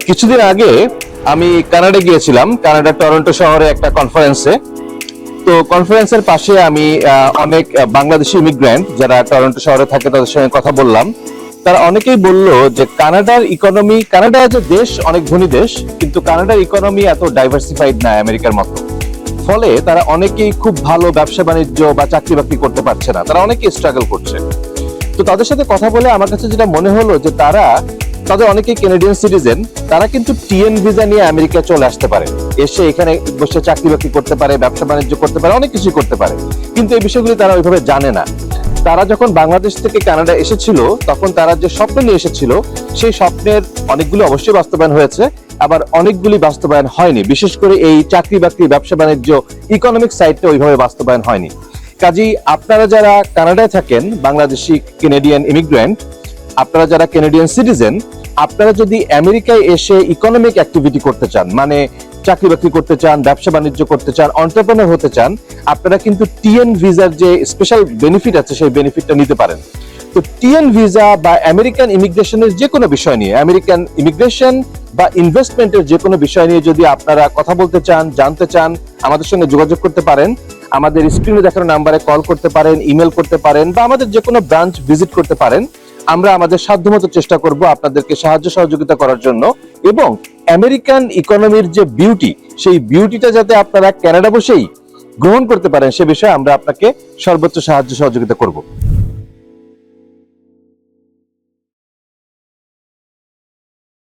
কিছুদিন আগে আমি কানাডা গিয়েছিলাম, কানাডার টরন্টো শহরে একটা কনফারেন্সে। তো কনফারেন্সের পাশে আমি অনেক বাংলাদেশি ইমিগ্রেন্ট যারা টরন্টো শহরে থাকে তাদের সঙ্গে কথা বললাম। তারা অনেকেই বলল যে কানাডার ইকোনমি, কানাডা যে দেশ অনেক ধনী দেশ, কিন্তু কানাডার ইকোনমি এত ডাইভার্সিফাইড না আমেরিকার মতো। ফলে তারা অনেকেই খুব ভালো ব্যবসা বাণিজ্য বা চাকরি বাকরি করতে পারছে না, তারা অনেকেই স্ট্রাগল করছে। তো তাদের সাথে কথা বলে আমার কাছে যেটা মনে হলো যে তাদের অনেকেই কানাডিয়ান সিটিজেন, তারা কিন্তু টিএন ভিসা নিয়ে আমেরিকা চলে আসতে পারে, এসে এখানে বসে চাকরি বাকরি করতে পারে, ব্যবসা বাণিজ্য করতে পারে, অনেক কিছু করতে পারে। কিন্তু এই বিষয়গুলি তারা ওইভাবে জানে না। তারা যখন বাংলাদেশ থেকে কানাডা এসেছিল তখন তারা যে স্বপ্ন নিয়ে এসেছিল সেই স্বপ্নের অনেকগুলি অবশ্যই বাস্তবায়ন হয়েছে, আবার অনেকগুলি বাস্তবায়ন হয়নি। বিশেষ করে এই চাকরি বাকরি, ব্যবসা বাণিজ্য, ইকোনমিক সাইডটা ওইভাবে বাস্তবায়ন হয়নি। কাজেই আপনারা যারা কানাডায় থাকেন, বাংলাদেশি কানাডিয়ান ইমিগ্রেন্ট, আপনারা যারা কানাডিয়ান সিটিজেন, আপনারা যদি আমেরিকায় এসে ইকোনমিক অ্যাক্টিভিটি করতে চান, মানে চাকরি বাকরি করতে চান, ব্যবসা বাণিজ্য করতে চান, এন্টারপ্রেনার হতে চান, আপনারা কিন্তু টিএন ভিসার যে স্পেশাল বেনিফিট আছে সেই বেনিফিটটা নিতে পারেন। তো টিএন ভিসা বা আমেরিকান ইমিগ্রেশনের যে কোনো বিষয় নিয়ে, আমেরিকান ইমিগ্রেশন বা ইনভেস্টমেন্টের যে কোনো বিষয় নিয়ে যদি আপনারা কথা বলতে চান, জানতে চান, আমাদের সঙ্গে যোগাযোগ করতে পারেন। আমাদের স্ক্রিনে দেখানো নাম্বারে কল করতে পারেন, ইমেল করতে পারেন, বা আমাদের যে কোনো ব্রাঞ্চ ভিজিট করতে পারেন। আমরা আমাদের সাধ্যমতো চেষ্টা করব আপনাদেরকে সাহায্য সহযোগিতা করার জন্য, এবং আমেরিকান ইকোনমির যে বিউটি, সেই বিউটিটা যাতে আপনারা কানাডা বসেই গ্রহণ করতে পারেন সে বিষয়ে আমরা আপনাকে সর্বোচ্চ সাহায্য সহযোগিতা করব।